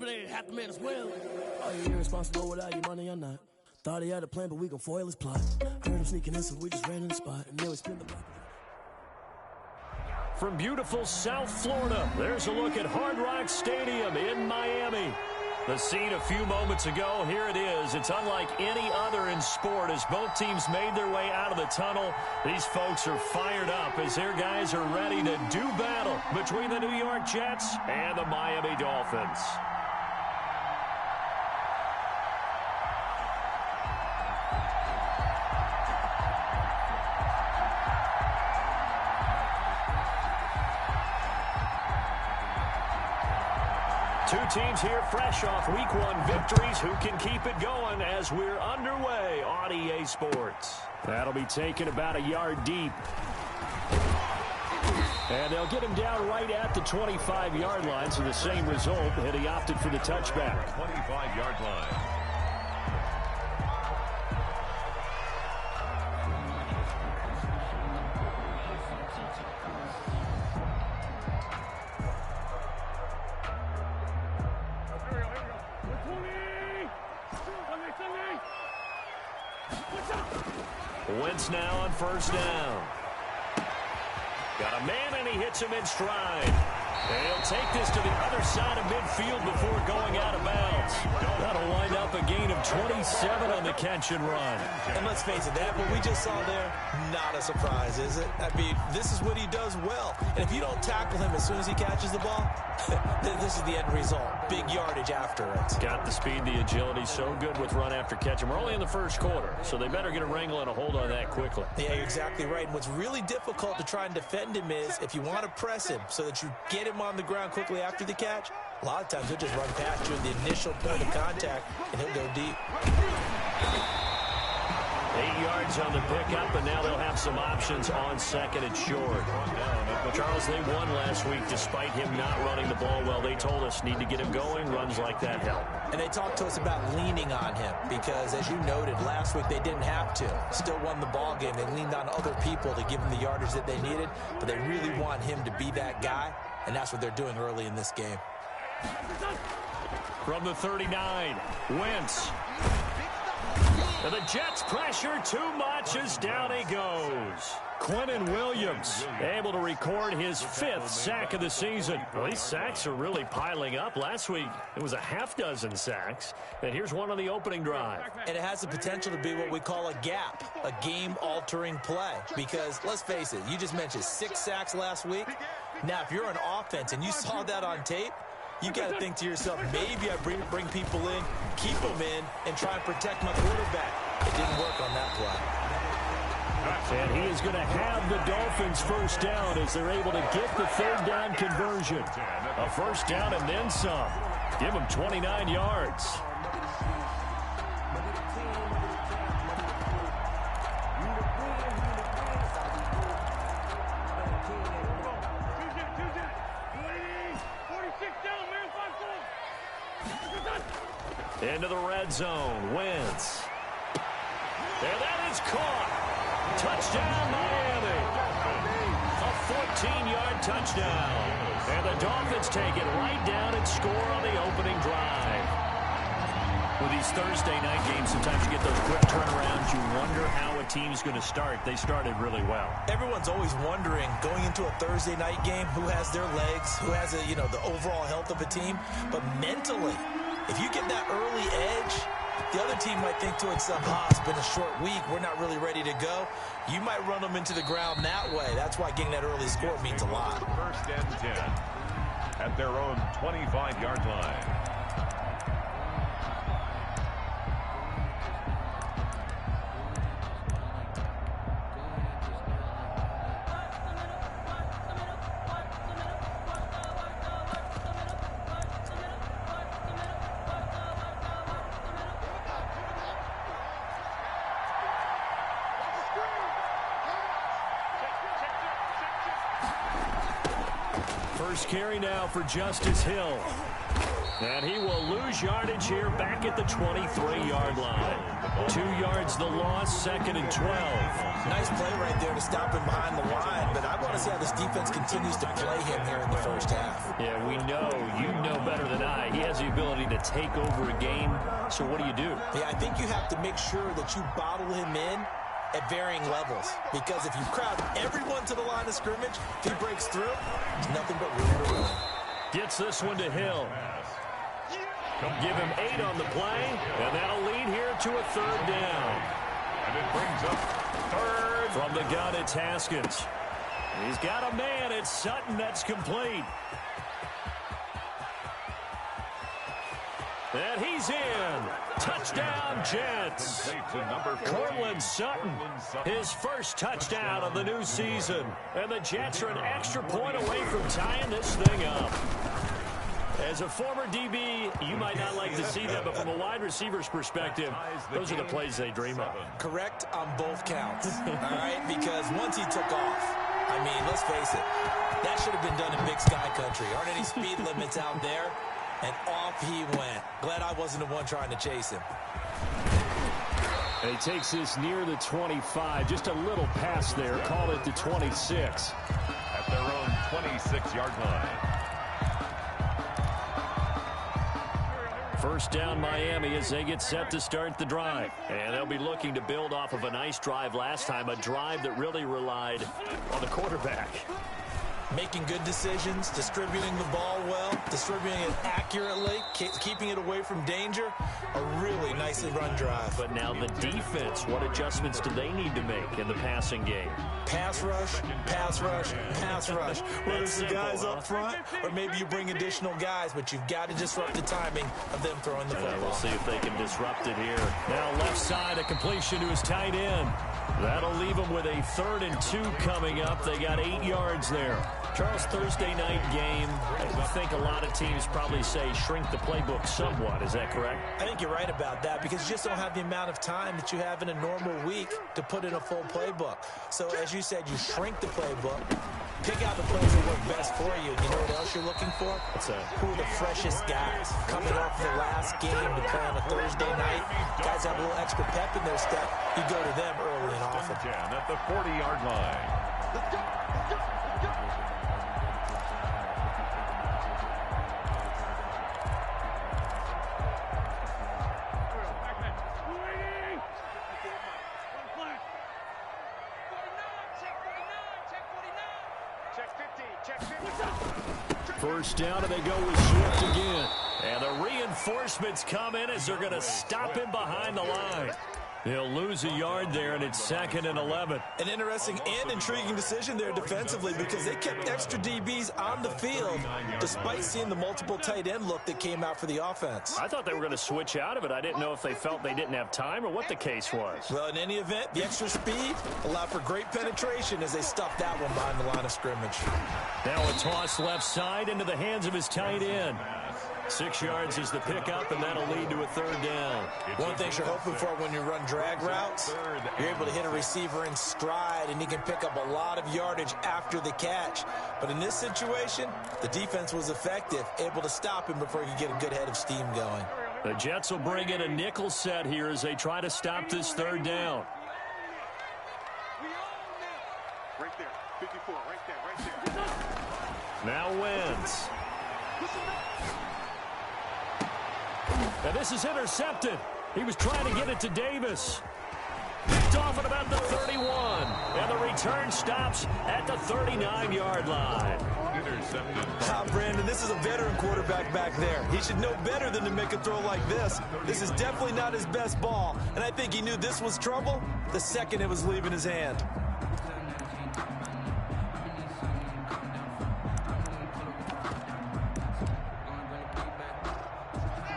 They have to man as well. Are you irresponsible without your money or not? Thought he had a plan, but we gon' foil his plot. Heard him sneaking in, so we just ran in the spot. And now we spin the block. From beautiful South Florida, there's a look at Hard Rock Stadium in Miami. The scene a few moments ago, here it is. It's unlike any other in sport as both teams made their way out of the tunnel. These folks are fired up as their guys are ready to do battle between the New York Jets and the Miami Dolphins. Two teams here fresh off Week 1 victories. Who can keep it going as we're underway on EA Sports? That'll be taken about a yard deep. And they'll get him down right at the 25-yard line, so the same result, and he opted for the touchback. 25-yard line. Wentz now on first down. Got a man, and he hits him in stride. And he'll take this to the other side of midfield before going out of bounds. That'll wind up a gain of 27 on the catch and run. And let's face it, that what we just saw there, not a surprise, is it? I mean, this is what he does well. And if you don't tackle him as soon as he catches the ball, this is the end result. Big yardage after it. Got the speed, the agility, so good with run after catch. And we're only in the first quarter, so they better get a wrangle and a hold on that quickly. Yeah, you're exactly right. And what's really difficult to try and defend him is if you want to press him so that you get him on the ground quickly after the catch, a lot of times he'll just run past you in the initial point of contact, and he'll go deep. 8 yards on the pickup, and now they'll have some options on second and short. Charles, they won last week despite him not running the ball well. They told us need to get him going. Runs like that help. And they talked to us about leaning on him because, as you noted, last week they didn't have to. Still won the ball game. They leaned on other people to give them the yardage that they needed, but they really want him to be that guy, and that's what they're doing early in this game. From the 39, Wentz. And the Jets pressure too much as down he goes. Quentin Williams able to record his 5th sack of the season. Well, these sacks are really piling up. Last week, it was a half dozen sacks. And here's one on the opening drive. And it has the potential to be what we call a gap, a game-altering play. Because, let's face it, you just mentioned 6 sacks last week. Now, if you're an offense and you saw that on tape, you got to think to yourself, maybe I bring people in, keep them in, and try and protect my quarterback. It didn't work on that play. And he is going to have the Dolphins first down as they're able to get the 3rd down conversion. A first down and then some. Give them 29 yards. Into the red zone, Wentz. And that is caught. Touchdown, Miami. A 14-yard touchdown. And the Dolphins take it right down and score on the opening drive. With these Thursday night games, sometimes you get those quick turnarounds. You wonder how a team's going to start. They started really well. Everyone's always wondering, going into a Thursday night game, who has their legs, who has the overall health of a team. But mentally, if you get that early edge, the other team might think to itself, it's been a short week, we're not really ready to go. You might run them into the ground that way. That's why getting that early score means a lot. First and 10 at their own 25-yard line. First carry now for Justice Hill. And he will lose yardage here back at the 23-yard line. 2 yards the loss, 2nd and 12. Nice play right there to stop him behind the line, but I want to see how this defense continues to play him here in the first half. Yeah, we know. You know better than I. He has the ability to take over a game, so what do you do? Yeah, I think you have to make sure that you bottle him in at varying levels, because if you crowd everyone to the line of scrimmage, if he breaks through, there's nothing but room to run. Gets this one to Hill. Give him 8 on the play, and that'll lead here to a 3rd down. And it brings up 3rd. From the gun, it's Haskins. He's got a man. It's Sutton. That's complete. And he's in. Touchdown, Jets. Cortland Sutton, his first touchdown of the new season. And the Jets are an extra point away from tying this thing up. As a former DB, you might not like to see that, but from a wide receiver's perspective, those are the plays they dream of. Correct on both counts, all right? Because once he took off, I mean, let's face it, that should have been done in Big Sky Country. Aren't any speed limits out there? And off he went. Glad I wasn't the one trying to chase him. And he takes this near the 25, just a little pass there. Call it the 26. At their own 26-yard line. First down, Miami, as they get set to start the drive. And they'll be looking to build off of a nice drive last time, a drive that really relied on the quarterback. Making good decisions, distributing the ball well, distributing it accurately, keeping it away from danger. A really nicely run drive. But now the defense, what adjustments do they need to make in the passing game? Pass rush, pass rush, pass rush. Whether it's the guys up front or maybe you bring additional guys, but you've got to disrupt the timing of them throwing the football. We'll see if they can disrupt it here. Now left side, a completion to his tight end. That'll leave them with a 3rd and 2 coming up. They got 8 yards there. Charles, Thursday night game, I think a lot of teams probably say shrink the playbook somewhat. Is that correct? I think you're right about that because you just don't have the amount of time that you have in a normal week to put in a full playbook. So as you said, you shrink the playbook, pick out the plays that work best for you. You know what else you're looking for? What's that? Who are the freshest guys coming off the last game to play on a Thursday night? Guys have a little extra pep in their step. You go to them early and often. At the 40-yard line. Let's go. Let's go. Let's go. First down, and they go with Swift again. And the reinforcements come in as they're going to stop him behind the line. He'll lose a yard there, and it's 2nd and 11. An interesting and intriguing decision there defensively because they kept extra DBs on the field despite seeing the multiple tight end look that came out for the offense. I thought they were going to switch out of it. I didn't know if they felt they didn't have time or what the case was. Well, in any event, the extra speed allowed for great penetration as they stuffed that one behind the line of scrimmage. Now a toss left side into the hands of his tight end. 6 yards is the pickup, and that'll lead to a 3rd down. One thing you're hoping for when you run drag routes, you're able to hit a receiver in stride, and he can pick up a lot of yardage after the catch. But in this situation, the defense was effective, able to stop him before he could get a good head of steam going. The Jets will bring in a nickel set here as they try to stop this 3rd down. Right there. 54. Right there. Now wins. And this is intercepted. He was trying to get it to Davis. Picked off at about the 31. And the return stops at the 39-yard line. Intercepted. Brandon, this is a veteran quarterback back there. He should know better than to make a throw like this. This is definitely not his best ball. And I think he knew this was trouble the second it was leaving his hand.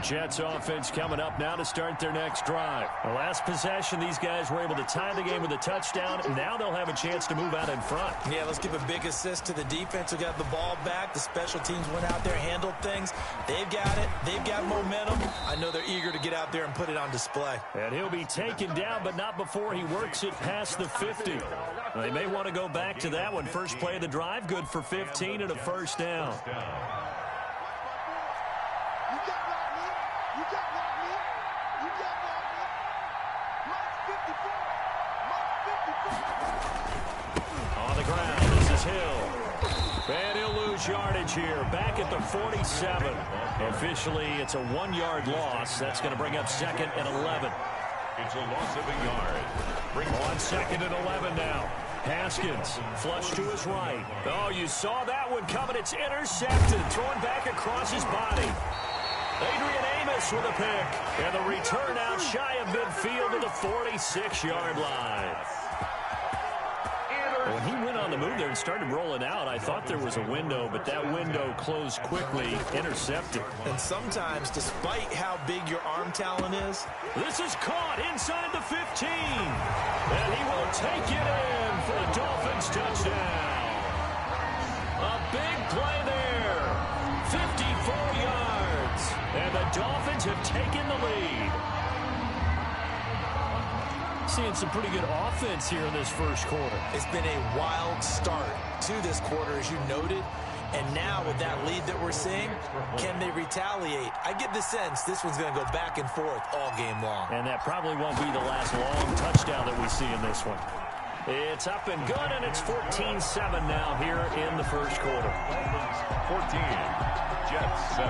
Jets offense coming up now to start their next drive. The last possession, these guys were able to tie the game with a touchdown. Now they'll have a chance to move out in front. Yeah, let's give a big assist to the defense who got the ball back. The special teams went out there, handled things. They've got it. They've got momentum. I know they're eager to get out there and put it on display. And he'll be taken down, but not before he works it past the 50. They may want to go back to that one. First play of the drive, good for 15 and a 1st down. On the ground, this is Hill. And he'll lose yardage here, back at the 47. Officially, it's a 1-yard loss. That's going to bring up 2nd and 11. It's a loss of a yard. Bring on 2nd and 11 now. Haskins, flush to his right. Oh, you saw that one coming. It's intercepted, thrown back across his body. Adrian Amos with a pick. And the return out shy of midfield to the 46-yard line. When he went on the move there and started rolling out, I thought there was a window, but that window closed quickly, intercepted. And sometimes, despite how big your arm talent is, this is caught inside the 15. And he will take it in for a Dolphins touchdown. A big play there. 54 yards. And the Dolphins have taken the lead. Seeing some pretty good offense here in this first quarter. It's been a wild start to this quarter, as you noted. And now with that lead that we're seeing, can they retaliate? I get the sense this one's going to go back and forth all game long. And that probably won't be the last long touchdown that we see in this one. It's up and good, and it's 14-7 now here in the first quarter. 14, Jets 7.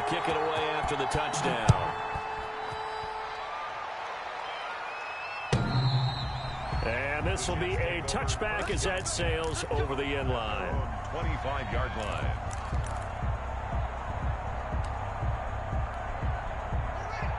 Kick it away after the touchdown. And this will be a touchback as that sails over the end line. 25-yard line.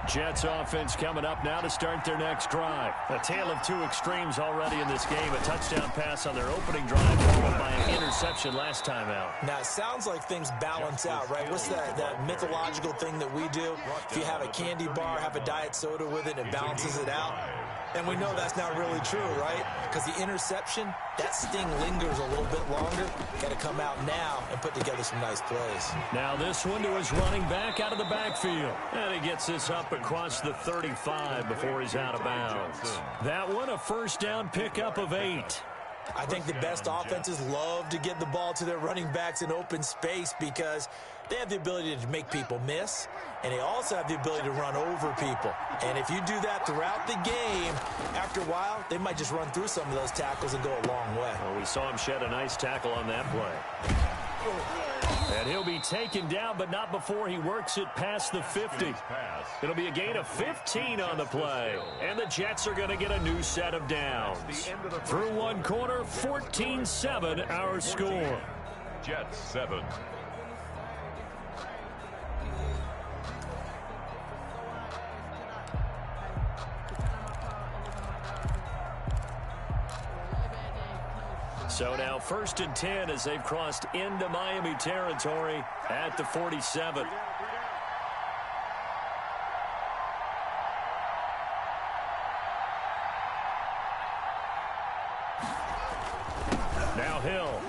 Jets offense coming up now to start their next drive. A tale of two extremes already in this game. A touchdown pass on their opening drive, followed by an interception last time out. Now, it sounds like things balance out, right? What's that mythological thing that we do? If you have a candy bar, have a diet soda with it, it balances it out. And we know that's not really true, right? Because the interception, that sting lingers a little bit longer. Got to come out now and put together some nice plays. Now this one to his running back out of the backfield. And he gets this up across the 35 before he's out of bounds. That one, a first down pickup of 8. I think the best offenses love to get the ball to their running backs in open space because they have the ability to make people miss, and they also have the ability to run over people. And if you do that throughout the game, after a while, they might just run through some of those tackles and go a long way. Well, we saw him shed a nice tackle on that play. And he'll be taken down, but not before he works it past the 50. It'll be a gain of 15 on the play. And the Jets are going to get a new set of downs. Through one quarter, 14-7 our score. Jets 7. So now 1st and 10 as they've crossed into Miami territory at the 47. Now Hill.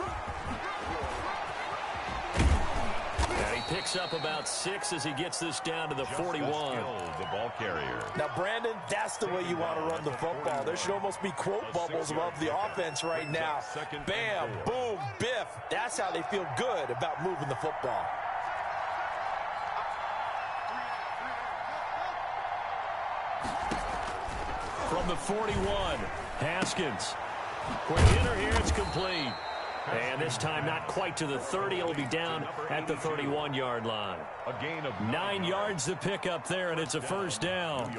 And he picks up about 6 as he gets this down to the 41. The ball carrier. Now, Brandon, that's the way you want to run the football. There should almost be quote bubbles above the offense right now. Bam, boom, biff. That's how they feel good about moving the football. From the 41, Haskins. Quick hitter here, it's complete. And this time not quite to the 30. It'll be down at the 31-yard line. A gain of 9 yards to pick up there, and it's a first down.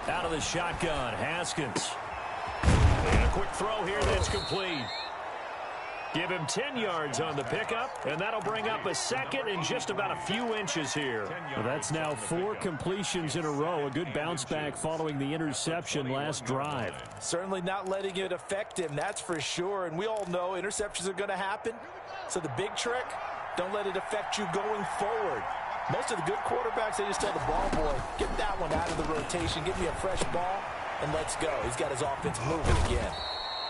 Out of the shotgun, Haskins. And a quick throw here that's complete. Give him 10 yards on the pickup, and that'll bring up a second and just about a few inches here. Well, that's now 4 completions in a row. A good bounce back following the interception last drive. Certainly not letting it affect him, that's for sure. And we all know interceptions are going to happen. So the big trick, don't let it affect you going forward. Most of the good quarterbacks, they just tell the ball boy, get that one out of the rotation, give me a fresh ball, and let's go. He's got his offense moving again.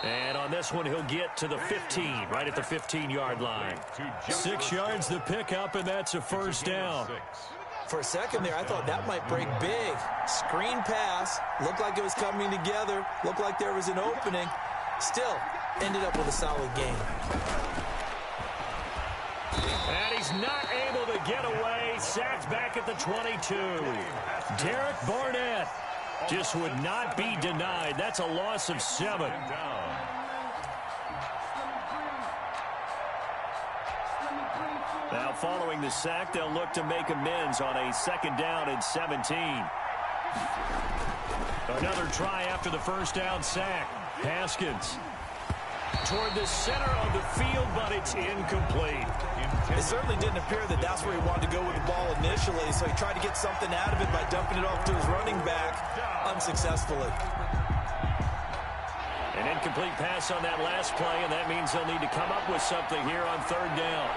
And on this one, he'll get to the 15, right at the 15-yard line. 6 yards the pickup, and that's a first down. For a second there, I thought that might break big. Screen pass. Looked like it was coming together. Looked like there was an opening. Still, ended up with a solid game. And he's not able to get away. Sacked back at the 22. Derek Barnett just would not be denied. That's a loss of 7. Now, following the sack, they'll look to make amends on a 2nd down and 17. Another try after the first down sack. Haskins toward the center of the field, but it's incomplete. It certainly didn't appear that that's where he wanted to go with the ball initially, so he tried to get something out of it by dumping it off to his running back unsuccessfully. An incomplete pass on that last play, and that means they'll need to come up with something here on 3rd down.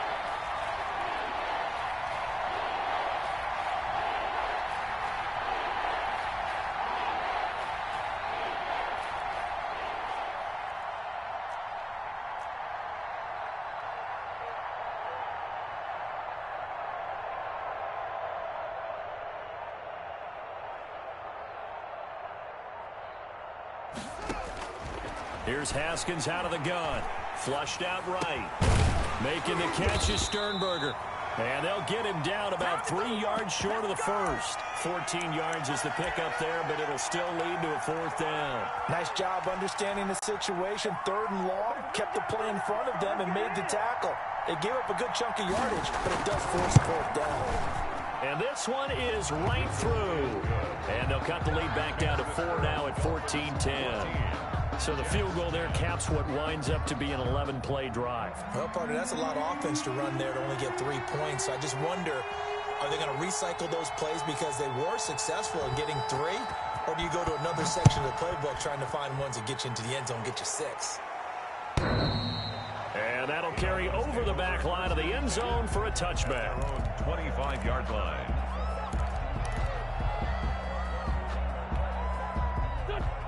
Here's Haskins out of the gun. Flushed out right. Making the catch is Sternberger. And they'll get him down about 3 yards short of the first. 14 yards is the pickup there, but it'll still lead to a 4th down. Nice job understanding the situation. 3rd and long. Kept the play in front of them and made the tackle. It gave up a good chunk of yardage, but it does force a 4th down. And this one is right through. And they'll cut the lead back down to 4 now at 14-10. So the field goal there caps what winds up to be an 11-play drive. Well, partner, that's a lot of offense to run there to only get 3 points. So I just wonder, are they going to recycle those plays because they were successful in getting 3? Or do you go to another section of the playbook trying to find ones that get you into the end zone, get you 6? And that'll carry over the back line of the end zone for a touchback. 25-yard line.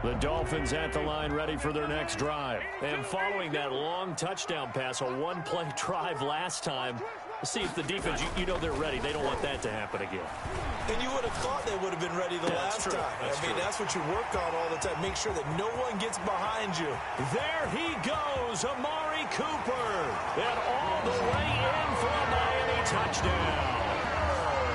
The Dolphins at the line ready for their next drive. And following that long touchdown pass, a 1-play drive last time, see if the defense, you know they're ready. They don't want that to happen again. And you would have thought they would have been ready the last time. That's what you work on all the time. Make sure that no one gets behind you. There he goes, Amari Cooper. And all the way in for a Miami touchdown.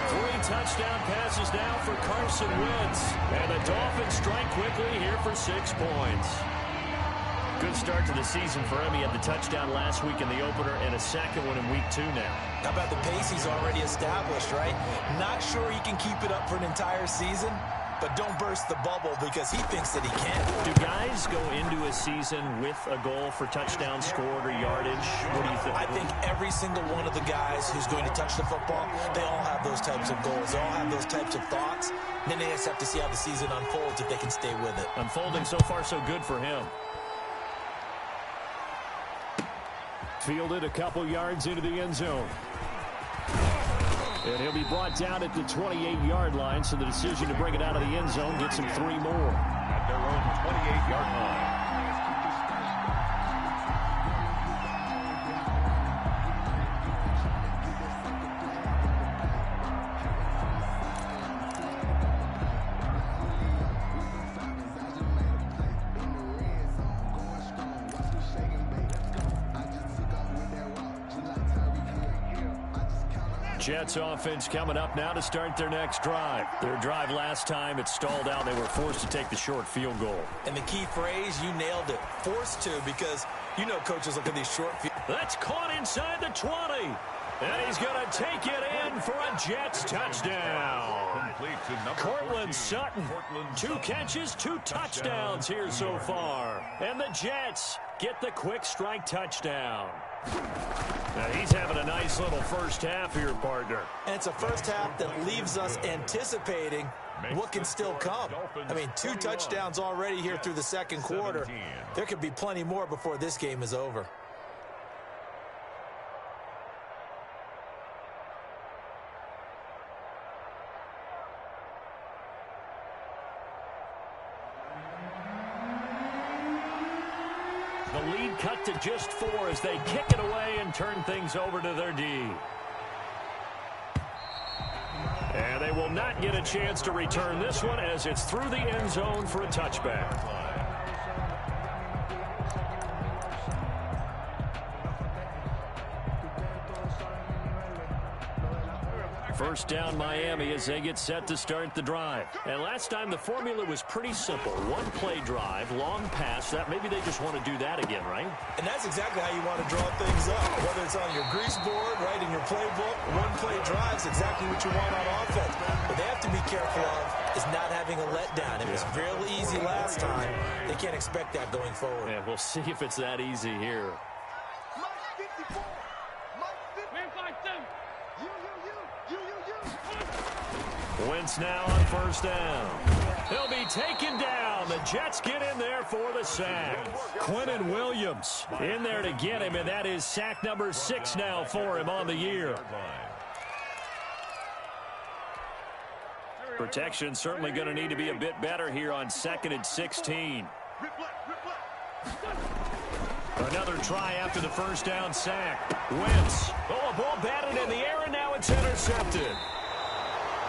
3 touchdown passes now for Carson Wentz. And the Dolphins strike quickly here for 6 points. Good start to the season for him. He had the touchdown last week in the opener and a second one in week 2 now. How about the pace he's already established, right? Not sure he can keep it up for an entire season, but don't burst the bubble because he thinks that he can. Do guys go into a season with a goal for touchdown scored or yardage? What do you think? I think every single one of the guys who's going to touch the football, they all have those types of goals. They all have those types of thoughts. And then they just have to see how the season unfolds if they can stay with it. Unfolding so far so good for him. Fielded a couple yards into the end zone. And he'll be brought down at the 28-yard line, so the decision to bring it out of the end zone gets him 3 more. At their own 28-yard line. Jets offense coming up now to start their next drive. Their drive last time, it stalled out. They were forced to take the short field goal. And the key phrase, you nailed it. Forced to, because you know coaches look at these short field. That's caught inside the 20. And he's going to take it in for a Jets touchdown. Cortland Sutton, 2 catches, 2 touchdowns here so far. And the Jets get the quick strike touchdown. Now he's having a nice little first half here, partner. And it's a first half that leaves us anticipating what can still come. I mean, 2 touchdowns already here through the second quarter. There could be plenty more before this game is over. cut to just 4 as they kick it away and turn things over to their D. And they will not get a chance to return this one as it's through the end zone for a touchback. First down Miami as they get set to start the drive. And last time the formula was pretty simple. One play drive, long pass. That maybe they just want to do that again, right? And that's exactly how you want to draw things up. Whether it's on your grease board, right, in your playbook, one play drive is exactly what you want on offense. What they have to be careful of is not having a letdown. It was real easy last time. They can't expect that going forward. And we'll see if it's that easy here. Wentz now on first down. He'll be taken down. The Jets get in there for the sack. Quentin Williams in there to get him, and that is sack number 6 now for him on the year. Protection certainly going to need to be a bit better here on 2nd and 16. Another try after the first down sack. Wentz. Oh, a ball batted in the air, and now it's intercepted.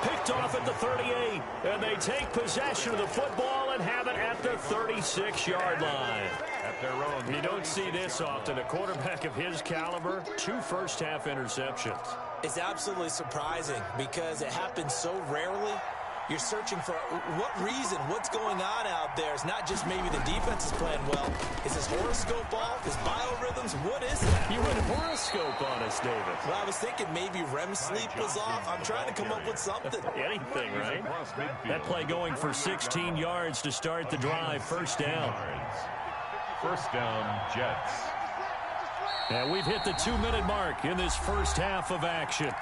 Picked off at the 38, and they take possession of the football and have it at the 36-yard line. At their own. You don't see this often. A quarterback of his caliber, 2 first-half interceptions. It's absolutely surprising because it happens so rarely. You're searching for what reason, what's going on out there. It's not just maybe the defense is playing well. Is his horoscope off? His biorhythms? What is it? You went horoscope on us, David. Well, I was thinking maybe REM sleep was off. I'm trying to come up with something. Anything, right? That play going for 16 yards to start the drive. First down. First down, Jets. And we've hit the 2-minute mark in this first half of action.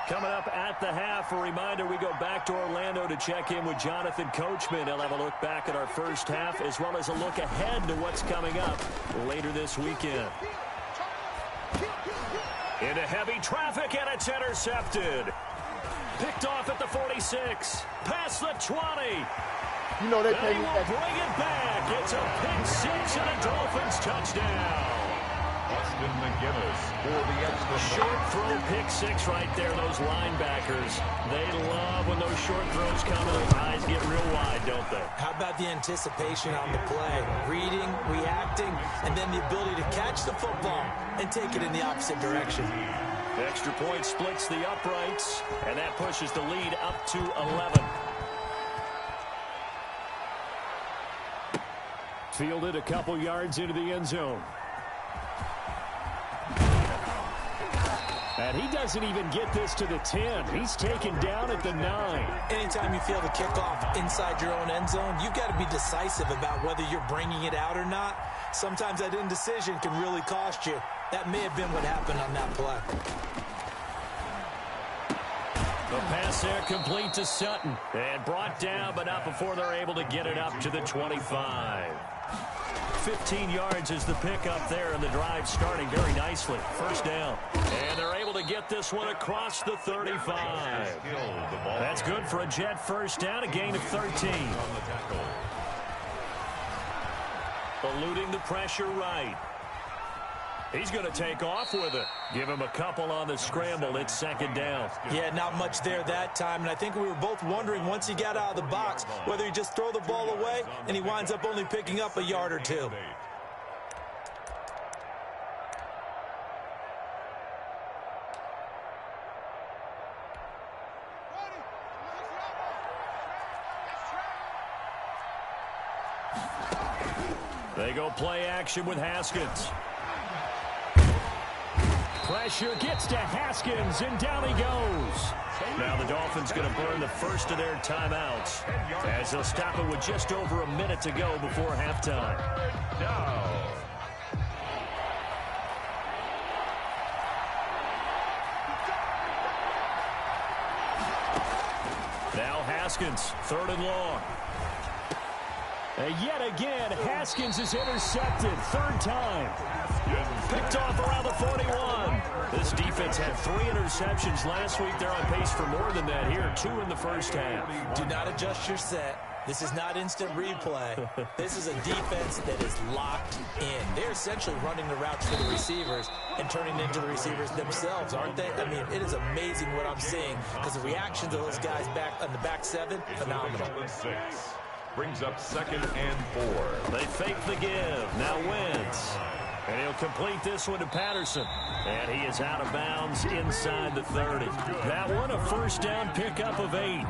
Coming up at the half, a reminder, we go back to Orlando to check in with Jonathan Coachman. He'll have a look back at our first half as well as a look ahead to what's coming up later this weekend. Into heavy traffic, and it's intercepted. Picked off at the 46. Past the 20. You know they pay me will bring it back. It's a pick 6 and a Dolphins touchdown. Austin McGinnis for the extra Short throw, pick 6 right there. Those linebackers, they love when those short throws come and those eyes get real wide, don't they? How about the anticipation on the play? Reading, reacting, and then the ability to catch the football and take it in the opposite direction. The extra point splits the uprights, and that pushes the lead up to 11. Fielded a couple yards into the end zone. And he doesn't even get this to the 10. He's taken down at the 9. Anytime you feel the kickoff inside your own end zone, you've got to be decisive about whether you're bringing it out or not. Sometimes that indecision can really cost you. That may have been what happened on that play. The pass there complete to Sutton. And brought down, but not before they're able to get it up to the 25. 15 yards is the pickup there, and the drive starting very nicely. First down. And they're able to get this one across the 35. That's good for a Jet first down, a gain of 13. Eluding the pressure right. He's going to take off with it. Give him a couple on the scramble. It's second down. Yeah, not much there that time. And I think we were both wondering once he got out of the box whether he just throw the ball away and he winds up only picking up a yard or two. They go play action with Haskins. Pressure gets to Haskins, and down he goes. Now the Dolphins going to burn the first of their timeouts as they'll stop it with just over a minute to go before halftime. Now Haskins, 3rd and long. And yet again, Haskins is intercepted. 3rd time. Picked off around the 41. This defense had 3 interceptions last week. They're on pace for more than that here. 2 in the first half. Do not adjust your set. This is not instant replay. This is a defense that is locked in. They're essentially running the routes for the receivers and turning into the receivers themselves, aren't they? I mean, it is amazing what I'm seeing because the reactions of those guys back on the back seven, phenomenal. Brings up 2nd and 4. They fake the give. Now Wentz. And he'll complete this one to Patterson. And he is out of bounds inside the 30. That one, a first down pickup of 8.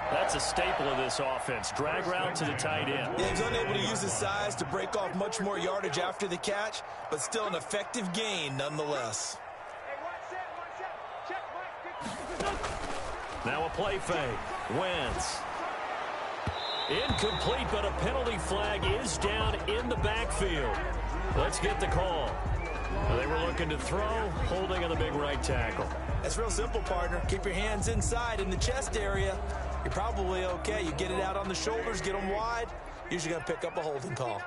That's a staple of this offense. Drag route to the tight end. Yeah, he's unable to use his size to break off much more yardage after the catch, but still an effective gain nonetheless. Now a play fake. Wentz. Incomplete, but a penalty flag is down in the backfield. Let's get the call. They were looking to throw, holding on the big right tackle. That's real simple, partner. Keep your hands inside in the chest area. You're probably okay. You get it out on the shoulders, get them wide. Usually going to pick up a holding call.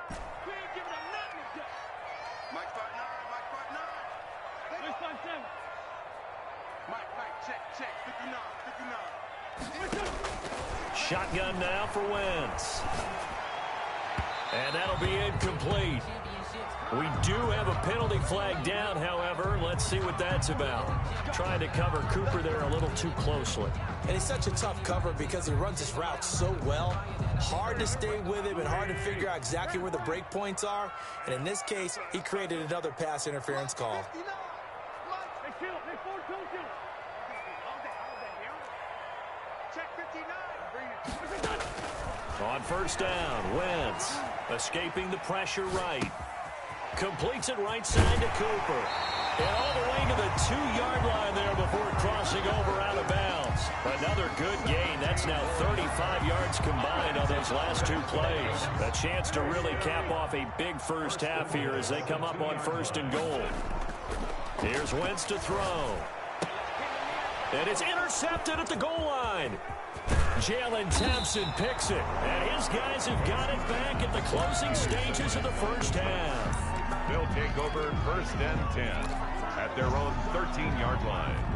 Shotgun now for Wentz. And that'll be incomplete. We do have a penalty flag down, however. Let's see what that's about. Trying to cover Cooper there a little too closely. And he's such a tough cover because he runs his route so well. Hard to stay with him and hard to figure out exactly where the break points are. And in this case, he created another pass interference call. On first down, Wentz escaping the pressure right. Completes it right side to Cooper. And all the way to the 2-yard line there before crossing over out of bounds. Another good gain. That's now 35 yards combined on those last 2 plays. A chance to really cap off a big first half here as they come up on 1st and goal. Here's Wentz to throw. And it's intercepted at the goal line. Jalen Thompson picks it, and his guys have got it back at the closing stages of the first half. They'll take over 1st and 10 at their own 13-yard line.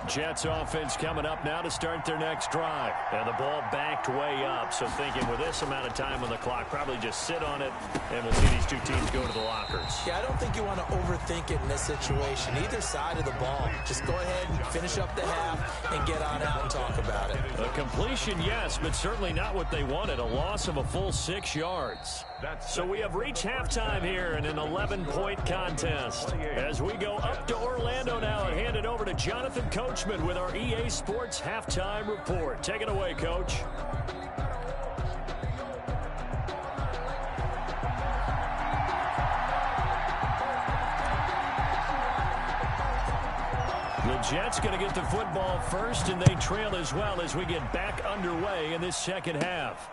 Jets offense coming up now to start their next drive. And the ball backed way up, so thinking with this amount of time on the clock, probably just sit on it, and we'll see these two teams go to the lockers. Yeah, I don't think you want to overthink it in this situation. Either side of the ball. Just go ahead and finish up the half and get on out and talk about it. A completion, yes, but certainly not what they wanted. A loss of a full 6 yards. So we have reached halftime here in an 11-point contest. As we go up to Orlando now and hand it over to Jonathan Coachman with our EA Sports Halftime Report. Take it away, Coach. The Jets going to get the football first, and they trail as well as we get back underway in this second half.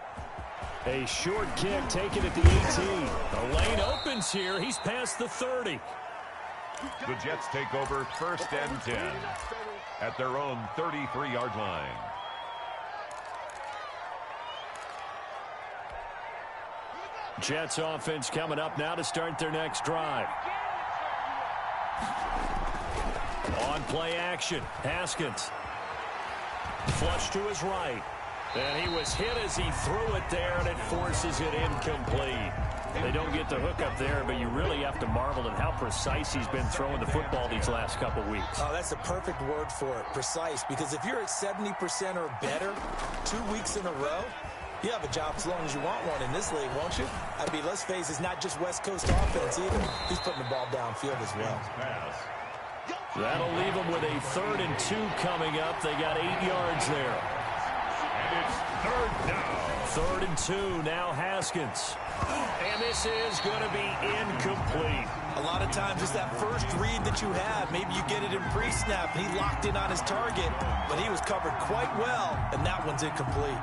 A short kick taken at the 18. The lane opens here. He's past the 30. The Jets take over 1st and 10 at their own 33-yard line. Jets offense coming up now to start their next drive. On play action, Haskins. Flush to his right. And he was hit as he threw it there, and it forces it incomplete. They don't get the hook up there, but you really have to marvel at how precise he's been throwing the football these last couple weeks. Oh, that's the perfect word for it, precise. Because if you're at 70% or better 2 weeks in a row, you have a job as long as you want one in this league, won't you? I mean, let's face it, it's not just West Coast offense either. He's putting the ball downfield as well. That'll leave them with a 3rd and 2 coming up. They got 8 yards there. And it's 3rd down. 3rd and 2, now Haskins. And this is going to be incomplete. A lot of times it's that first read that you have. Maybe you get it in pre-snap, and he locked in on his target, but he was covered quite well, and that one's incomplete.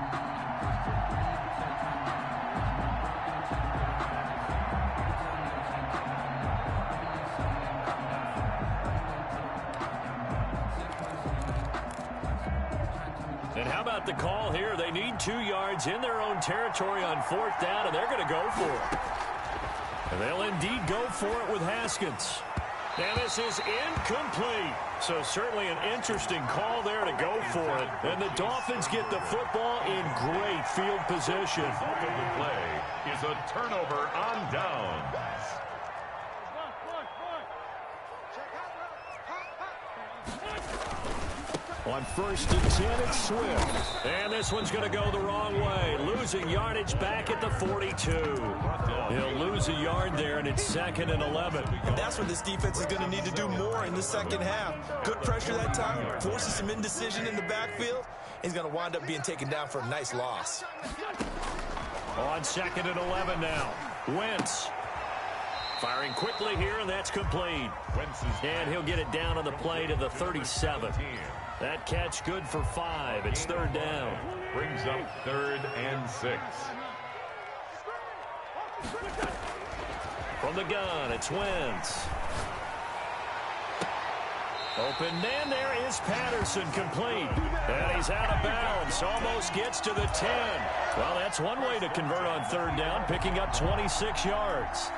And how about the call here? They need 2 yards in their own territory on 4th down, and they're going to go for it. And they'll indeed go for it with Haskins. And this is incomplete. So certainly an interesting call there to go for it. And the Dolphins get the football in great field position. The play is a turnover on downs. On 1st and 10, it's Swift. And this one's going to go the wrong way. Losing yardage back at the 42. He'll lose a yard there, and it's 2nd and 11. And that's what this defense is going to need to do more in the second half. Good pressure that time, forces some indecision in the backfield. He's going to wind up being taken down for a nice loss. On 2nd and 11 now. Wentz. Firing quickly here, and that's complete. And he'll get it down on the play to the 37. That catch good for 5. It's 3rd down. Brings up 3rd and 6. From the gun, it's Wentz. Open man, there is Patterson, complete. And he's out of bounds, almost gets to the 10. Well, that's one way to convert on 3rd down, picking up 26 yards.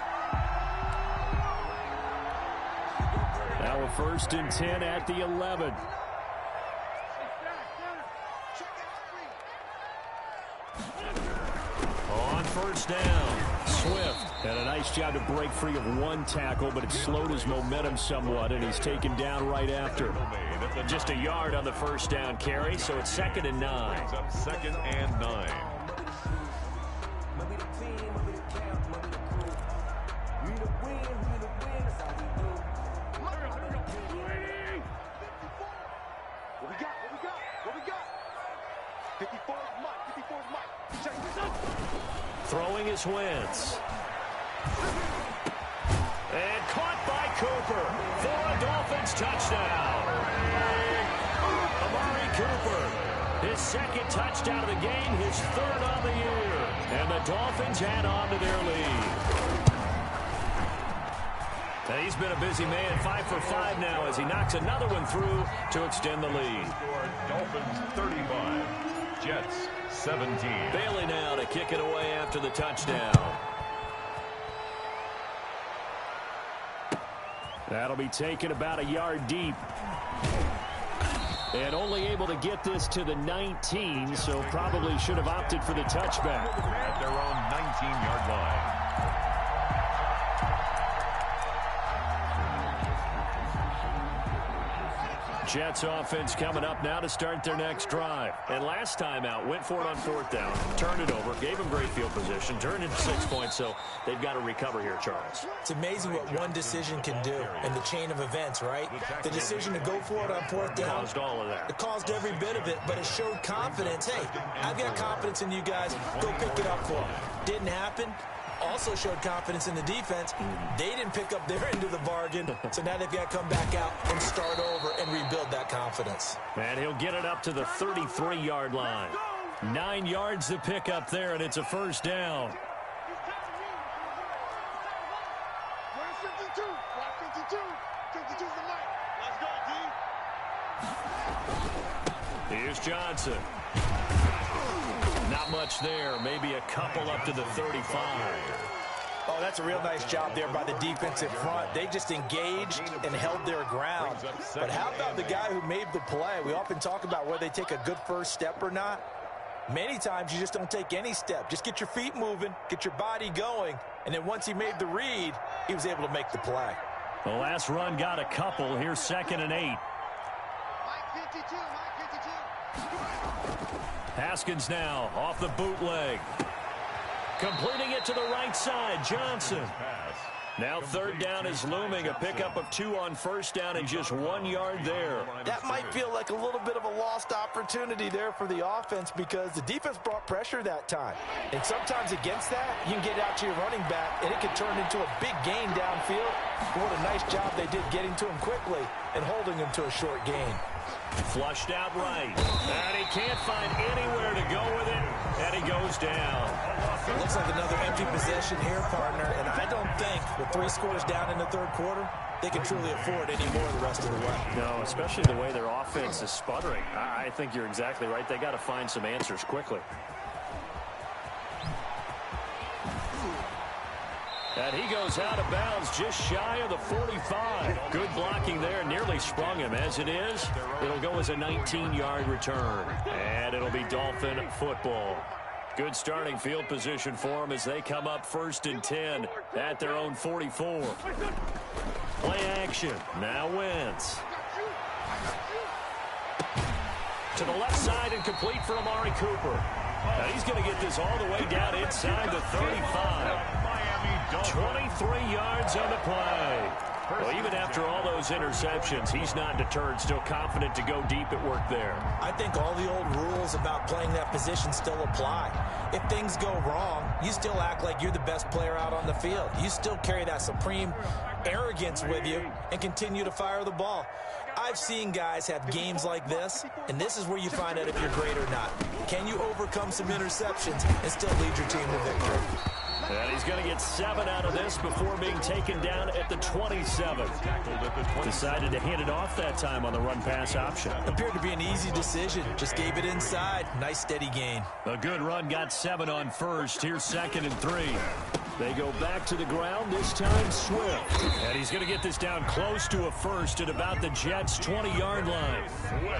Now a 1st and 10 at the 11. On 1st down, Swift. And a nice job to break free of one tackle, but it slowed his momentum somewhat, and he's taken down right after. Just a yard on the 1st down carry, so it's 2nd and 9. Brings up 2nd and 9. Throwing is Wentz. And caught by Cooper for a Dolphins touchdown. Amari Cooper, his 2nd touchdown of the game, his 3rd on the year. And the Dolphins add on to their lead. And he's been a busy man, 5 for 5 now as he knocks another one through to extend the lead. Dolphins 35, Jets 17. Bailey now to kick it away after the touchdown. That'll be taken about a yard deep. And only able to get this to the 19, so probably should have opted for the touchback. At their own 19-yard line. Jets offense coming up now to start their next drive. And last time out, went for it on 4th down, turned it over, gave them great field position, turned into 6 points, so they've got to recover here, Charles. It's amazing what one decision can do in the chain of events, right? The decision to go for it on 4th down. Caused all of that. It caused every bit of it, but it showed confidence. Hey, I've got confidence in you guys. Go pick it up for them. Didn't happen. Also showed confidence in the defense. They didn't pick up their end of the bargain, so now they've got to come back out and start over and rebuild that confidence. And he'll get it up to the 33-yard line. 9 yards to pick up there, and it's a 1st down. Here's Johnson. Not much there. Maybe a couple up to the 35. Oh, that's a real nice job there by the defensive front. They just engaged and held their ground. But how about the guy who made the play? We often talk about whether they take a good first step or not. Many times you just don't take any step. Just get your feet moving, get your body going, and then once he made the read, he was able to make the play. The last run got a couple. Here's 2nd and 8. Haskins now off the bootleg. Completing it to the right side, Johnson. Now 3rd down is looming, a pickup of 2 on 1st down and just 1 yard there. That might feel like a little bit of a lost opportunity there for the offense because the defense brought pressure that time. And sometimes against that, you can get out to your running back and it can turn into a big gain downfield. But what a nice job they did getting to him quickly and holding him to a short gain. Flushed out right. And he can't find anywhere to go with it. And he goes down. It looks like another empty possession here, partner. And I don't think with 3 scores down in the 3rd quarter, they can truly afford any more the rest of the way. No, especially the way their offense is sputtering. I think you're exactly right. They got to find some answers quickly. And he goes out of bounds just shy of the 45. Good blocking there. Nearly sprung him. As it is, it'll go as a 19-yard return. And it'll be Dolphin football. Good starting field position for them as they come up 1st and 10 at their own 44. Play action. Now Wentz. To the left side and complete for Amari Cooper. Now he's going to get this all the way down inside the 35. 23 yards on the play. Well, even after all those interceptions, he's not deterred, still confident to go deep at work there. I think all the old rules about playing that position still apply. If things go wrong, you still act like you're the best player out on the field. You still carry that supreme arrogance with you and continue to fire the ball. I've seen guys have games like this, and this is where you find out if you're great or not. Can you overcome some interceptions and still lead your team to victory? And he's going to get 7 out of this before being taken down at the 27. Decided to hand it off that time on the run-pass option. Appeared to be an easy decision. Just gave it inside. Nice steady gain. A good run, got 7 on first. Here's 2nd and 3. They go back to the ground, this time Swift. And he's going to get this down close to a first at about the Jets' 20-yard line.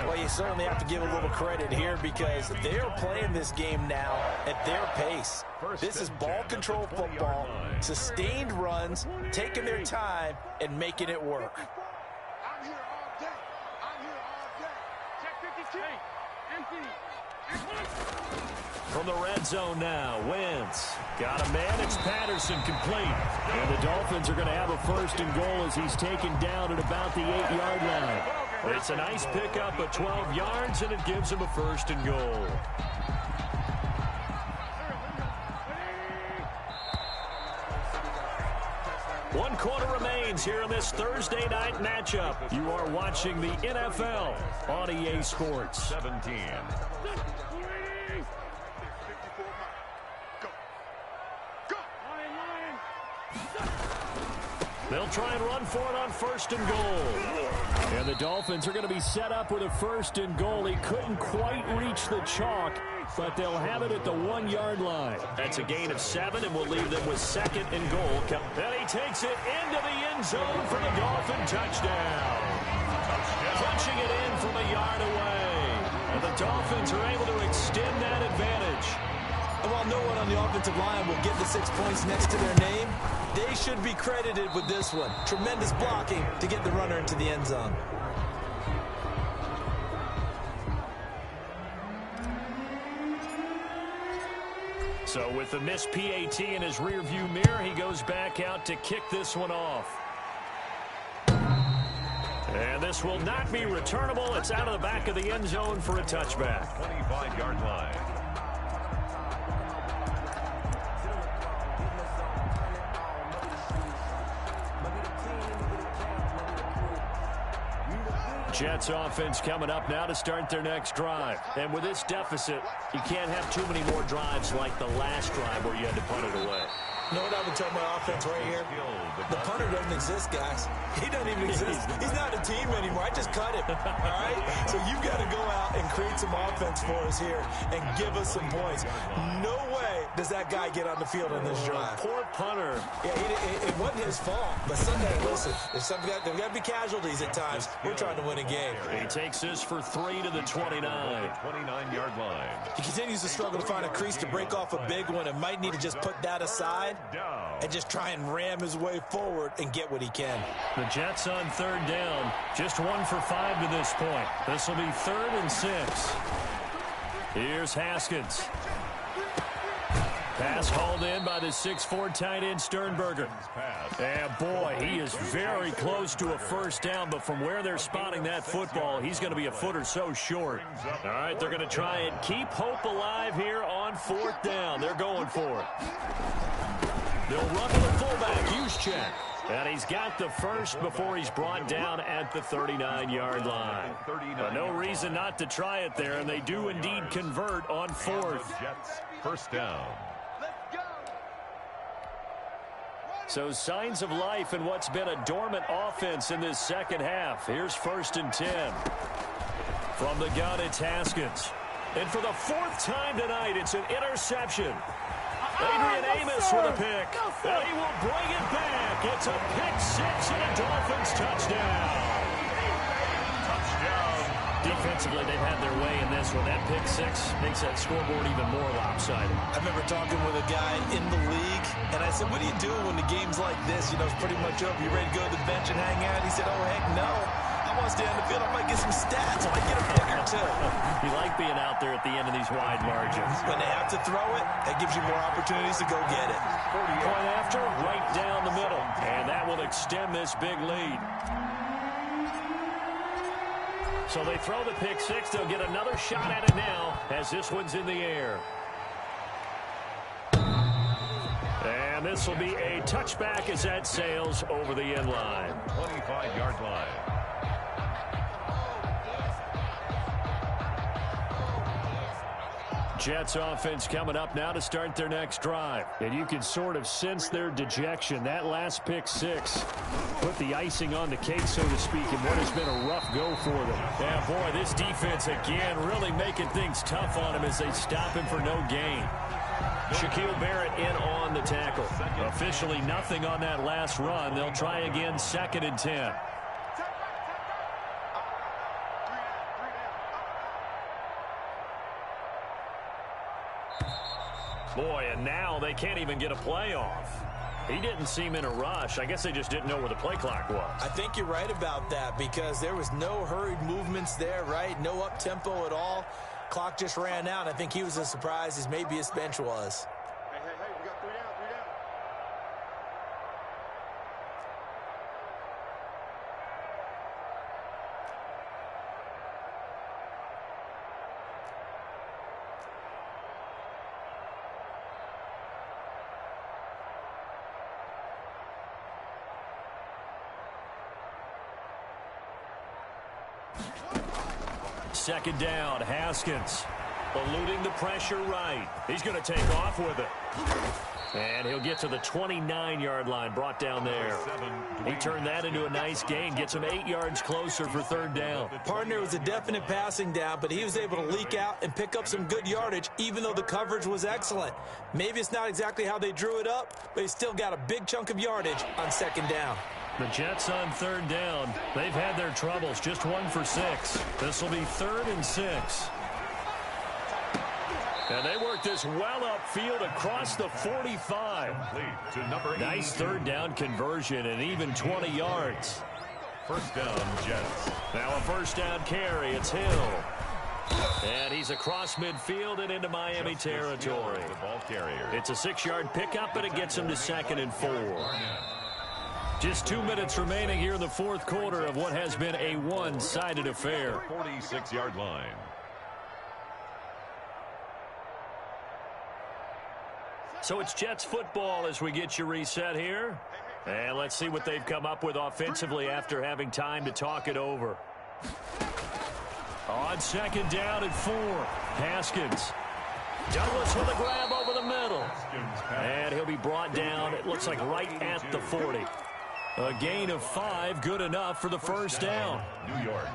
Well, you certainly have to give a little credit here because they're playing this game now at their pace. This is ball control football, sustained runs, taking their time, and making it work. I'm here all day. I'm here all day. Check 52. Empty. From the red zone now, Wentz. Got a man, it's Patterson complete. And the Dolphins are going to have a 1st and goal as he's taken down at about the 8-yard line. It's a nice pickup of 12 yards, and it gives him a 1st and goal. One quarter remains here in this Thursday night matchup. You are watching the NFL on EA Sports. 17. They'll try and run for it on 1st and goal. And the Dolphins are going to be set up with a 1st and goal. He couldn't quite reach the chalk, but they'll have it at the 1-yard line. That's a gain of 7, and we'll leave them with 2nd and goal. And he takes it into the end zone for the Dolphin touchdown. Punching it in from a yard away. And the Dolphins are able to extend that advantage. And while no one on the offensive line will get the 6 points next to their name, they should be credited with this one. Tremendous blocking to get the runner into the end zone. So with the missed PAT in his rearview mirror, he goes back out to kick this one off. And this will not be returnable. It's out of the back of the end zone for a touchback. 25-yard line. Jets offense coming up now to start their next drive. And with this deficit, you can't have too many more drives like the last drive where you had to punt it away. You know what I would tell my offense right here? The punter doesn't exist, guys. He doesn't even exist. He's not a team anymore. I just cut him. All right? So you've got to go out and create some offense for us here and give us some points. No way does that guy get on the field in this drive. Poor punter. Yeah, it wasn't his fault. But sometimes, listen, there's got to be casualties at times. We're trying to win a game. He takes this for 3 to the 29. 29-yard line. He continues to struggle to find a crease to break off a big one and might need to just put that aside and just try and ram his way forward and get what he can. The Jets on 3rd down. Just 1 for 5 to this point. This will be 3rd and 6. Here's Haskins. Pass hauled in by the 6'4" tight end Sternberger. And boy, he is very close to a 1st down, but from where they're spotting that football, he's going to be a foot or so short. All right, they're going to try and keep hope alive here on 4th down. They're going for it. They'll run to the fullback, Juszczyk. And he's got the 1st before he's brought down at the 39-yard line. But no reason not to try it there, and they do indeed convert on 4th. Jets, 1st down. So signs of life in what's been a dormant offense in this second half. Here's 1st and 10. From the gun, it's Haskins. And for the 4th time tonight, it's an interception. Adrian Amos with a pick. And he will bring it back. It's a pick six and a Dolphins touchdown. Defensively, they've had their way in this one. That pick six makes that scoreboard even more lopsided. I remember talking with a guy in the league, and I said, what do you do when the game's like this? You know, it's pretty much over. You ready to go to the bench and hang out? He said, oh, heck no. I want to stay on the field. I might get some stats. I might get a pick or two. You like being out there at the end of these wide margins. When they have to throw it, that gives you more opportunities to go get it. Point after, right down the middle. And that will extend this big lead. So they throw the pick six. They'll get another shot at it now as this one's in the air. And this will be a touchback as that sails over the end line. 25-yard line. Jets offense coming up now to start their next drive. And you can sort of sense their dejection. That last pick six put the icing on the cake, so to speak, in what has been a rough go for them. Yeah, boy, this defense again really making things tough on him as they stop him for no gain. Shaquille Barrett in on the tackle. Officially nothing on that last run. They'll try again, 2nd and 10. Boy, and now they can't even get a play off. He didn't seem in a rush. I guess they just didn't know where the play clock was. I think you're right about that because there was no hurried movements there, right? No up-tempo at all. Clock just ran out. I think he was as surprised as maybe his bench was. Hey, we got 3 down, 3 down. Second down, Haskins eluding the pressure right. He's going to take off with it. And he'll get to the 29-yard line, brought down there. He turned that into a nice gain, gets him 8 yards closer for 3rd down. Partner was a definite passing down, but he was able to leak out and pick up some good yardage, even though the coverage was excellent. Maybe it's not exactly how they drew it up, but he still got a big chunk of yardage on 2nd down. The Jets on 3rd down. They've had their troubles, just 1 for 6. This will be 3rd and 6. And they work this well upfield across the 45. Nice 3rd down conversion and even 20 yards. 1st down, Jets. Now a 1st down carry. It's Hill. And he's across midfield and into Miami territory. The ball carrier. It's a 6-yard pickup, and it gets him to 2nd and 4. Just 2 minutes remaining here in the 4th quarter of what has been a one-sided affair. 46-yard line. So it's Jets football as we get you reset here. And let's see what they've come up with offensively after having time to talk it over. On 2nd down and 4, Haskins. Douglas with a grab over the middle. And he'll be brought down, it looks like right at the 40. A gain of 5, good enough for the 1st down. New York.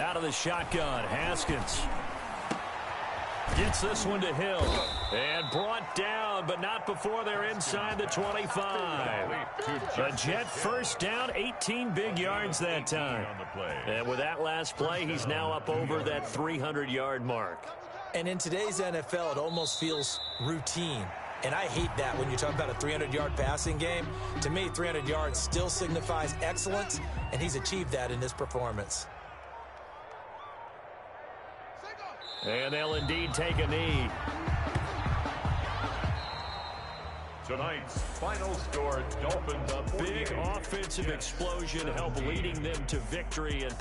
Out of the shotgun, Haskins. Gets this one to Hill. And brought down, but not before they're inside the 25. A Jet 1st down, 18 big yards that time. And with that last play, he's now up over that 300-yard mark. And in today's NFL, it almost feels routine. And I hate that when you talk about a 300-yard passing game. To me, 300 yards still signifies excellence, and he's achieved that in this performance. And they'll indeed take a knee. Tonight's final score, Dolphins A big offensive explosion helped leading them to victory. And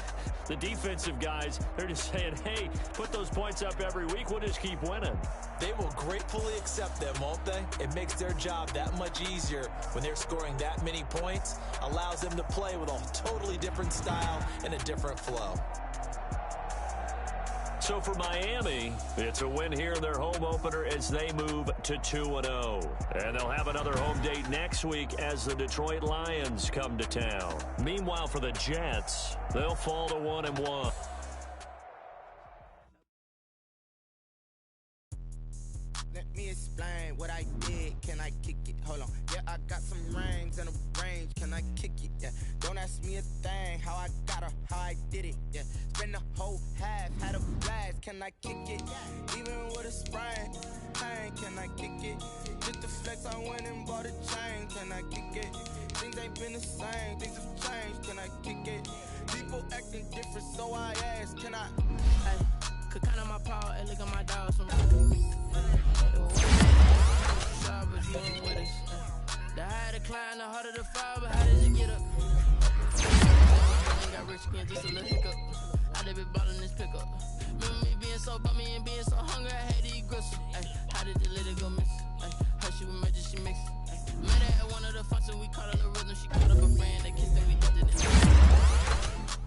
the defensive guys, they're just saying, hey, put those points up every week. We'll just keep winning. They will gratefully accept them, won't they? It makes their job that much easier when they're scoring that many points. Allows them to play with a totally different style and a different flow. So for Miami, it's a win here in their home opener as they move to 2-0. And they'll have another home date next week as the Detroit Lions come to town. Meanwhile, for the Jets, they'll fall to 1-1. Hold on, yeah, I got some rings and a range. Can I kick it? Yeah, don't ask me a thing. How I got her, how I did it. Yeah, spend the whole half, had a blast. Can I kick it? Even with a sprain, pain. Can I kick it? Just the flex, I went and bought a chain. Can I kick it? Things ain't been the same, things have changed. Can I kick it? People acting different, so I ask, can I? Hey, could count on my paw and look at my dogs from but you ain't with us. The higher the climb, the harder the fall, but how did you get up? I got rich skin, just a little hiccup. I done been ballin' this pickup. Remember me being so bummy and being so hungry, I had to eat gristle. Ay, how did the little go miss? Ay, how she was magic, she mixed. Met her at one of the functions, we caught her the rhythm. She caught up a friend, they kissed and we did it.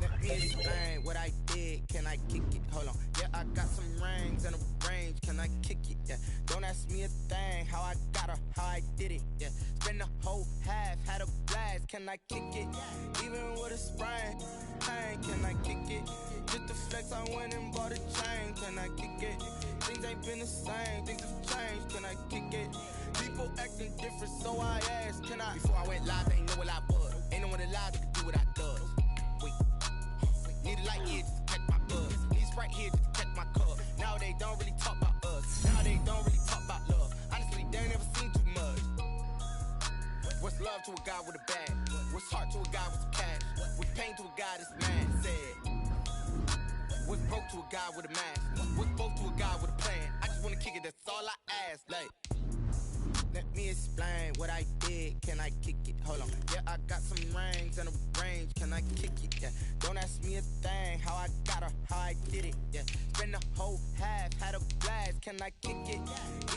Let me explain what I did. Can I kick it? Hold on. Yeah, I got some rings and a range. Can I kick it? Yeah. Don't ask me a thing. How I got her, how I did it. Yeah. Spend the whole half, had a blast. Can I kick it? Even with a sprain, pain. Can I kick it? Just the flex, I went and bought a chain. Can I kick it? Things ain't been the same, things have changed. Can I kick it? People acting different, so I asked, can I? Before I went live, ain't know what I was. Ain't no one alive that could do what I does. Wait. Need a light here just to catch my buzz. Need Sprite here just to catch my cup. Now they don't really talk about us. Now they don't really talk about love. Honestly, they ain't never seen too much. What's love to a guy with a bag? What's heart to a guy with some cash? What's pain to a guy that's mad? Said. What's broke to a guy with a mask? What's both to a guy with a plan? I just wanna kick it, that's all I ask. Like, let me explain what I did. Can I kick it? Hold on. Yeah, I got some rings and a range. Can I kick it? Yeah. Don't ask me a thing. How I got her, how I did it. Yeah. Spend the whole half, had a blast. Can I kick it?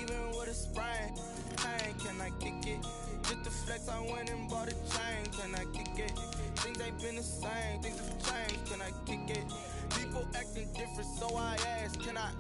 Even with a sprain, pain. Can I kick it? Just the flex, I went and bought a chain. Can I kick it? Things ain't been the same, things have changed. Can I kick it? People acting different, so I ask, can I?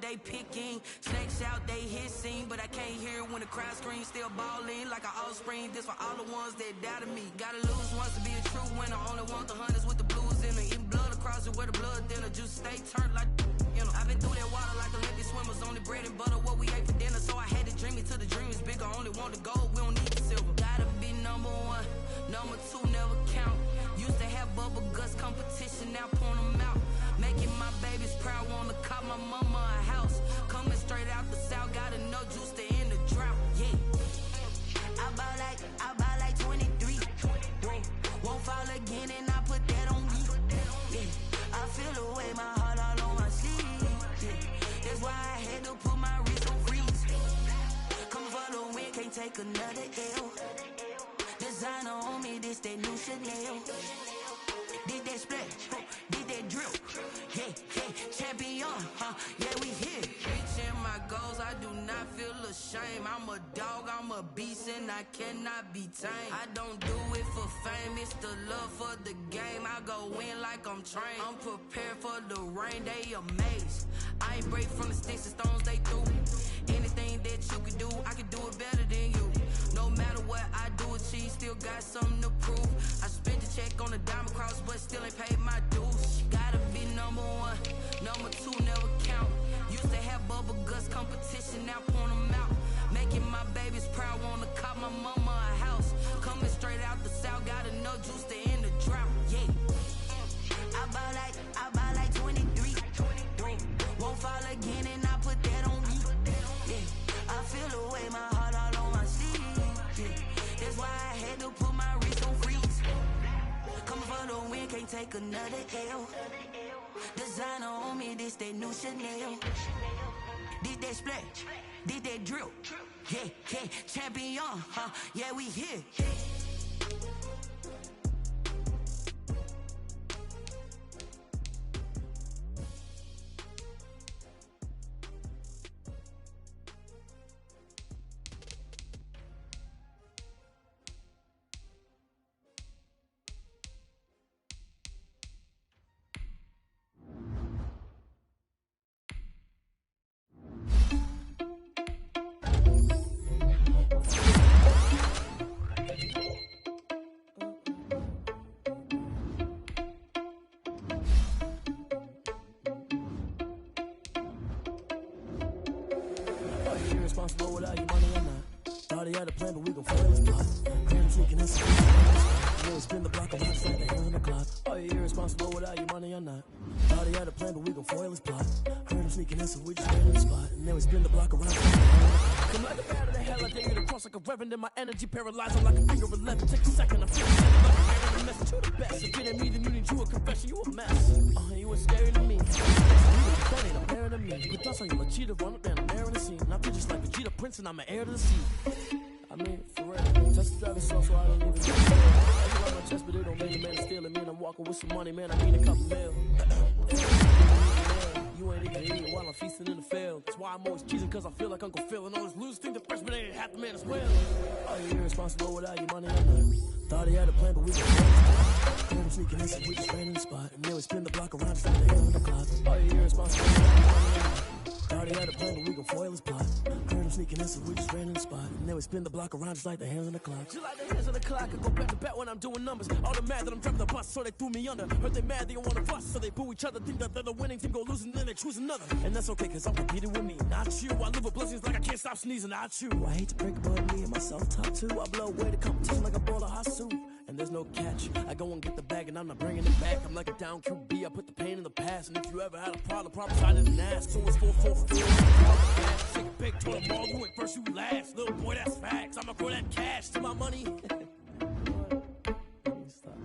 They picking snakes out, they hissing, but I can't hear when the crowd screams. Still balling like an offspring. This for all the ones that doubted me. Gotta lose once to be a true winner. Only want the hunters with the blues in it. Eating blood across it where the blood thinner. Just stay turned like you know. I've been through that water like Olympic swimmers. Only bread and butter what we ate for dinner. So I had to dream it till the dream is bigger. Only want the gold, we don't need the silver. Gotta be number one, number two never count. Used to have bubble guts competition, now point them out. Making my babies proud, wanna cop my mama a house. Coming straight out the south, gotta know juice to end the drought. Yeah, I buy like 23. Won't fall again, and I put that on me. Yeah, I feel the way, my heart all on my sleeve. Yeah, that's why I had to put my wrist on freeze. Coming for the win, can't take another L. Designer on me, this that new Chanel. Did that splash, did that drip. Yeah, champion, yeah, we here. Reaching my goals, I do not feel ashamed. I'm a dog, I'm a beast, and I cannot be tamed. I don't do it for fame, it's the love for the game. I go in like I'm trained. I'm prepared for the rain, they amazed. I ain't break from the sticks and stones they threw. Anything that you can do, I can do it better than you. No matter what I do, achieve, still got something to prove. I spent the check on the diamond cross, but still ain't paid my dues. Gotta be number one, number two never count. Used to have bubble guts competition, now point them out. Making my babies proud, wanna cop my mama a house. Coming straight out the south, gotta know juice to end the drought. Yeah. can't take another L. Designer on me, this that new Chanel. Did that splash, did that drill. Yeah, yeah, champion, huh? Yeah, we here. Irresponsible without your money or not. Thought he had a plan, but we gon' foil his plot. Heard him sneaking in some really spin the block around just like the hands on the clock. Are you irresponsible without your money or not? Thought he had a plan, but we gon' foil his plot. Heard him sneaking in, so we just ran in the spot. And then we spin the block around just like the hands on the clock. Come like a bat of the hell, I dare you to cross like a reverend. And my energy paralyzed, I'm like a finger 11. Take a second, I feel it like a iron and message to the best. If it ain't me, then you need you a confession, you a mess. You was scary to me. That ain't apparent to me. Put dust on you, a cheetah, run up down, I'm there in the scene. I feel just like Vegeta Prince and I'm an heir to the sea. I mean, for real. Touch the driver's so I don't even get it. I on my chest, but it don't mean the man is stealing. Man, I'm walking with some money, man, I mean a couple mil. You ain't even eating while I'm feasting in the field. That's why I'm always cheesing, cause I feel like Uncle Phil. And all this losers think the freshman ain't half the man as well. Are you irresponsible without your money or not? Thought he had a plan, but we got heard him sneaking in, so we just ran in the spot. And then we spin the block around just like the hands on the clock. Are you irresponsible without your money or not? Thought he had a plan, but we gon' foil his plot. Heard him sneaking in, so we just ran in the spot. And then we spin the block around just like the hands on the clock. Just like the hands on the clock, I go back to back when I'm doing numbers. All the mad that I'm driving the bus, so they threw me under. Heard they mad, they don't wanna fuss, so they boo each other. Think that they're the winning team, go losing, then they choose another. And that's okay, cause I'm competing with me, not you. I live with blessings like I can't stop sneezing, not you. I hate to break it, but me and myself top two. I blow away the competition like a bowl of hot soup. And there's no catch. I go and get the bag and I'm not bringing it back. I'm like a down QB, I put the pain in the past. And if you ever had a problem I didn't ask. So it's 4-4-4. Shake a big total ball, you ain't first, you last. Little boy, that's facts. I'ma grow that cash to my money. Stop.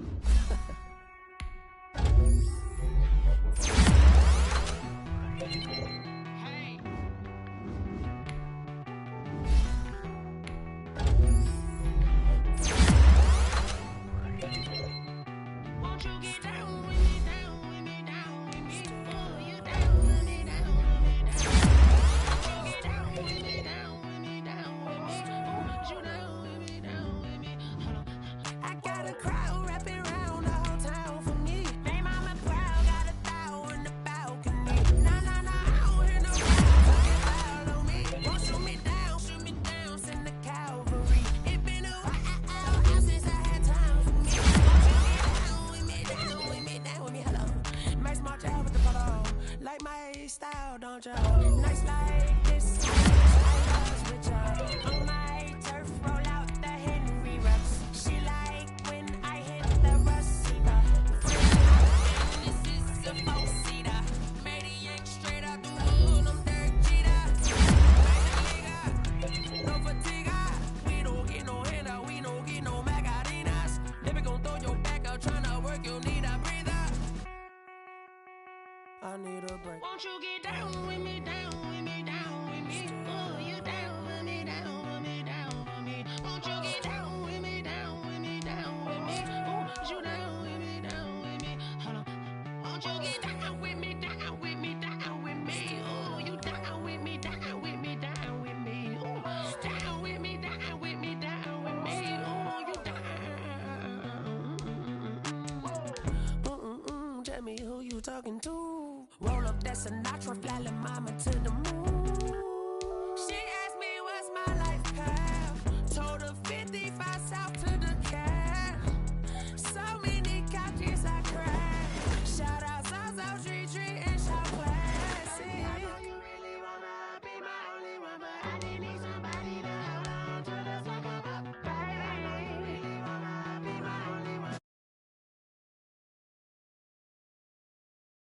Style, don't you? Nice like this, I was with you. On my turf, roll out the Henry reps. She like when I hit the receiver. This is a four-seater. Maniac straight out the wood, I'm Derek Jeter. No fatigue, we don't get no handout, we don't get no Macarinas. Never gon' throw your back out, tryna work, you'll need a breather. I need a break. Won't you get down with me, down with me, down with me? Oh, you down with me, down with me, down with me. Won't you get down with me, down with me, down with me? Oh, you down with me, down with me? Hold on. Won't you get down with me, down with me, down with me? Oh, you down with me, down with me, down with me? Oh, down with me, down with me, down with me? Oh, you down. Tell me who you talking to. Roll up that Sinatra, fly la mama to the moon.